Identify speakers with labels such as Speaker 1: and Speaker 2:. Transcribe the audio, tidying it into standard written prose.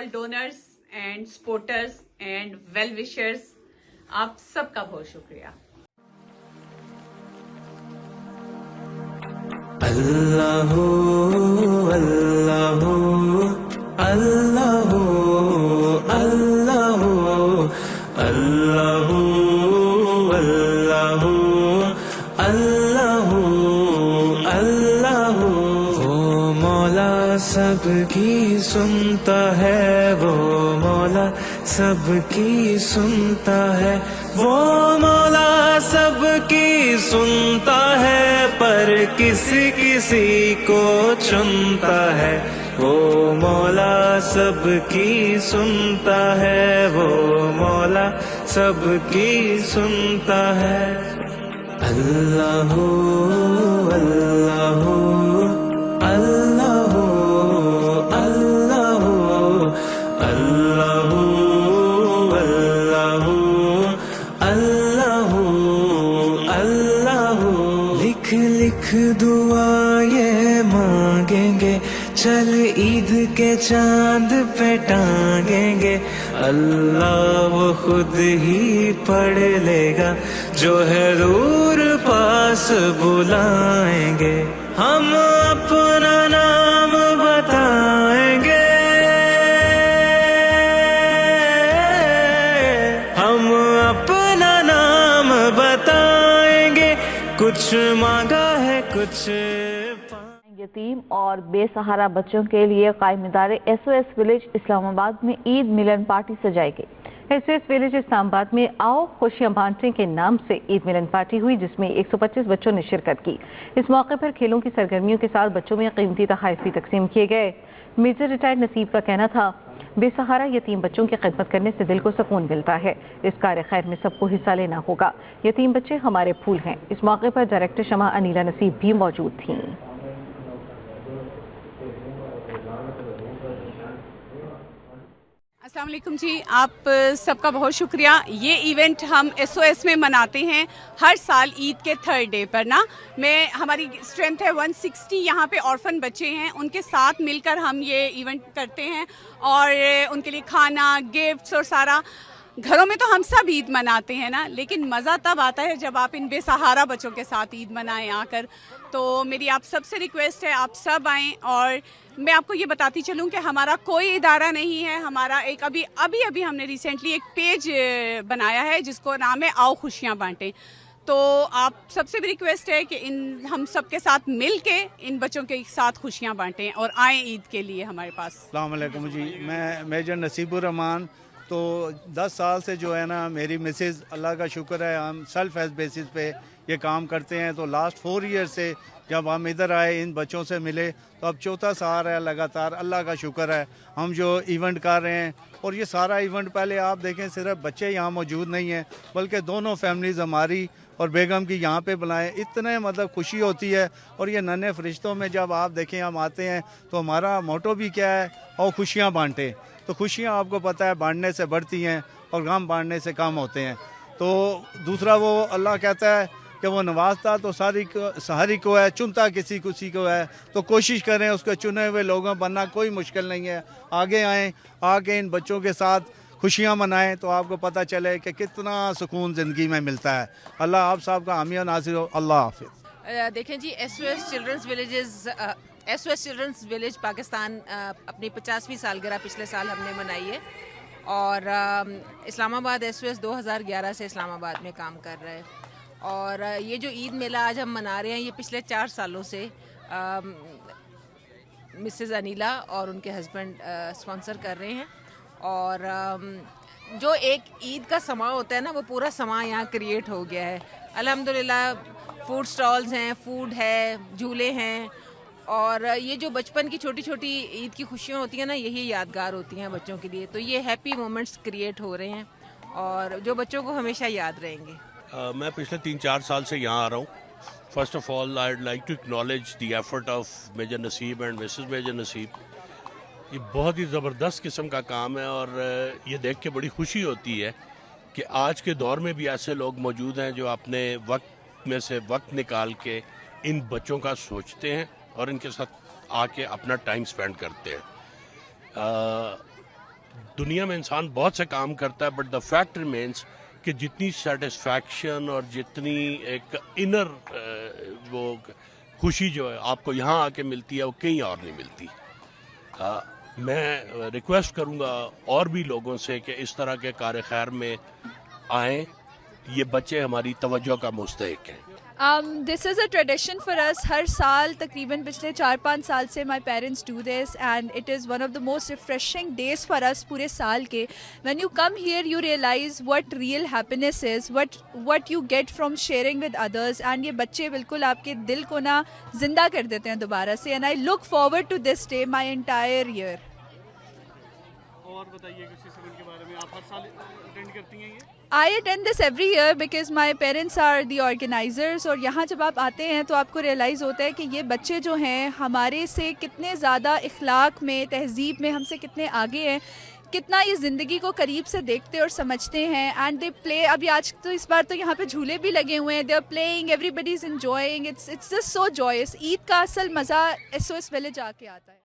Speaker 1: all donors and supporters and well wishers. آپ سب کا بہت شکریہ.
Speaker 2: اللہ اللہ اللہ اللہ اللہ اللہ اللہ اللہ. وہ مولا سب کی سنتا ہے، وہ مولا سب کی سنتا ہے، وہ مولا سب کی سنتا ہے، پر کسی کسی کو چنتا ہے. وہ مولا سب کی سنتا ہے، وہ مولا سب کی سنتا ہے. اللہ اللہ اللہ اللہ اللہ اللہ اللہ. لکھ لکھ دعا یہ مانگیں گے، چل عید کے چاند پہ ٹانگیں گے. اللہ وہ خود ہی پڑھ لے گا، جو ہے دور پاس بلائیں گے. ہم اپنا نام بتائیں گے، ہم اپنا نام بتائیں گے. کچھ مانگا ہے کچھ
Speaker 3: یتیم اور بے سہارا بچوں کے لیے قائم ادارے SOS ولیج اسلام آباد میں عید ملن پارٹی سجائی گئی. SOS ولیج اسلام آباد میں آؤ خوشیاں بانٹیں کے نام سے عید ملن پارٹی ہوئی، جس میں 125 بچوں نے شرکت کی. اس موقع پر کھیلوں کی سرگرمیوں کے ساتھ بچوں میں قیمتی تحائف بھی تقسیم کیے گئے. میجر ریٹائرڈ نصیب کا کہنا تھا، بے سہارا یتیم بچوں کی خدمت کرنے سے دل کو سکون ملتا ہے. اس کار خیر میں سب کو حصہ لینا ہوگا. یتیم بچے ہمارے پھول ہیں. اس موقع پر ڈائریکٹر شمع انیلا نصیب بھی موجود تھیں.
Speaker 1: السلام علیکم جی، آپ سب کا بہت شکریہ. یہ ایونٹ ہم SOS میں مناتے ہیں ہر سال عید کے 3rd ڈے پر نا. ہماری اسٹرینتھ ہے 160. یہاں پہ آرفن بچے ہیں، ان کے ساتھ مل کر ہم یہ ایونٹ کرتے ہیں اور ان کے لیے کھانا، گفٹس اور سارا. گھروں میں تو ہم سب عید مناتے ہیں نا، لیکن مزہ تب آتا ہے جب آپ ان بے سہارا بچوں کے ساتھ عید منائیں آ کر. تو میری آپ سب سے ریکویسٹ ہے آپ سب آئیں. اور میں آپ کو یہ بتاتی چلوں کہ ہمارا کوئی ادارہ نہیں ہے. ہمارا ایک ابھی ہم نے ریسنٹلی ایک پیج بنایا ہے جس کو نام ہے آؤ خوشیاں بانٹیں. تو آپ سب سے بھی ریکویسٹ ہے کہ ہم سب کے ساتھ مل کے ان بچوں کے ساتھ خوشیاں بانٹیں اور آئیں عید کے لیے ہمارے پاس.
Speaker 4: السلام علیکم جی، میں میجر نصیب الرحمان. تو 10 سال سے جو ہے نا میری مسز، اللہ کا شکر ہے، ہم سیلف ہیلپ بیسس پہ یہ کام کرتے ہیں. تو لاسٹ 4 ایئر سے جب ہم ادھر آئے ان بچوں سے ملے تو اب 4تھا سال ہے لگاتار. اللہ کا شکر ہے ہم جو ایونٹ کر رہے ہیں. اور یہ سارا ایونٹ پہلے آپ دیکھیں صرف بچے یہاں موجود نہیں ہیں بلکہ دونوں فیملیز ہماری اور بیگم کی یہاں پہ بلائیں. اتنے مطلب خوشی ہوتی ہے. اور یہ ننھے فرشتوں میں جب آپ دیکھیں ہم آتے ہیں تو ہمارا موٹو بھی کیا ہے، اور خوشیاں بانٹیں. تو خوشیاں آپ کو پتہ ہے بانٹنے سے بڑھتی ہیں اور غم بانٹنے سے کم ہوتے ہیں. تو دوسرا وہ اللہ کہتا ہے کہ وہ نوازتا تو ساری کو ہے، چنتا کسی کو ہے. تو کوشش کریں اس کے چنے ہوئے لوگوں بننا کوئی مشکل نہیں ہے. آگے آئیں، آ کے ان بچوں کے ساتھ خوشیاں منائیں تو آپ کو پتہ چلے کہ کتنا سکون زندگی میں ملتا ہے. اللہ آپ صاحب کا حامی و ناصر ہو. اللہ حافظ.
Speaker 5: دیکھیں جی، SOS چلڈرنز ولیج پاکستان اپنی 50ویں سالگرہ پچھلے سال ہم نے منائی ہے. اور اسلام آباد SOS 2011 سے اسلام آباد میں کام کر رہا ہے. اور یہ جو عید میلہ آج ہم منا رہے ہیں یہ پچھلے 4 سالوں سے مسز انیلا اور ان کے ہسبینڈ اسپانسر کر رہے ہیں. اور جو ایک عید کا سما ہوتا ہے نا، وہ پورا سما یہاں کریٹ ہو گیا ہے الحمدللہ. فوڈ سٹالز ہیں، فوڈ ہے، جھولے ہیں. اور یہ جو بچپن کی چھوٹی چھوٹی عید کی خوشیاں ہوتی ہیں نا، یہی یادگار ہوتی ہیں بچوں کے لیے. تو یہ ہیپی مومنٹس کریٹ ہو رہے ہیں اور جو بچوں کو ہمیشہ یاد رہیں گے.
Speaker 6: میں پچھلے 3-4 سال سے یہاں آ رہا ہوں. First of all I would like to acknowledge the effort of major Naseeb and Mrs major Naseeb. یہ بہت ہی زبردست قسم کا کام ہے اور یہ دیکھ کے بڑی خوشی ہوتی ہے کہ آج کے دور میں بھی ایسے لوگ موجود ہیں جو اپنے وقت میں سے وقت نکال کے ان بچوں کا سوچتے ہیں اور ان کے ساتھ آ کے اپنا ٹائم سپینڈ کرتے ہیں. دنیا میں انسان بہت سے کام کرتا ہے بٹ دا فیکٹ ریمینس کہ جتنی سیٹسفیکشن اور جتنی ایک انر وہ خوشی جو ہے آپ کو یہاں آ کے ملتی ہے وہ کہیں اور نہیں ملتی. میں ریکویسٹ کروں گا اور بھی لوگوں سے کہ اس طرح کے کار خیر میں آئیں. یہ بچے ہماری توجہ کا مستحق ہیں.
Speaker 7: This is a tradition for us. ہر سال تقریباً پچھلے 4-5 سال سے my parents do this and it is one of the most refreshing days for us پورے سال کے. When you come here you realize what real happiness is, what you get from sharing with others and یہ بچے بالکل آپ کے دل کو نا زندہ کر دیتے ہیں دوبارہ سے and I look forward to this day my entire year.
Speaker 8: اور بتائیے کسی ایونٹ کے بارے میں. آپ ہر سال اٹینڈ کرتی ہیں یہ؟
Speaker 7: I attend this every year because my parents are the organizers اور یہاں جب آپ آتے ہیں تو آپ کو ریئلائز ہوتا ہے کہ یہ بچے جو ہیں ہمارے سے کتنے زیادہ اخلاق میں تہذیب میں ہم سے کتنے آگے ہیں, کتنا یہ زندگی کو قریب سے دیکھتے اور سمجھتے ہیں اینڈ دے پلے. ابھی آج تو اس بار تو یہاں پہ جھولے بھی لگے ہوئے ہیں, they are playing, everybody is enjoying, it's just so joyous. Eid کا اصل مزہ SOS ولیج آ کے آتا ہے.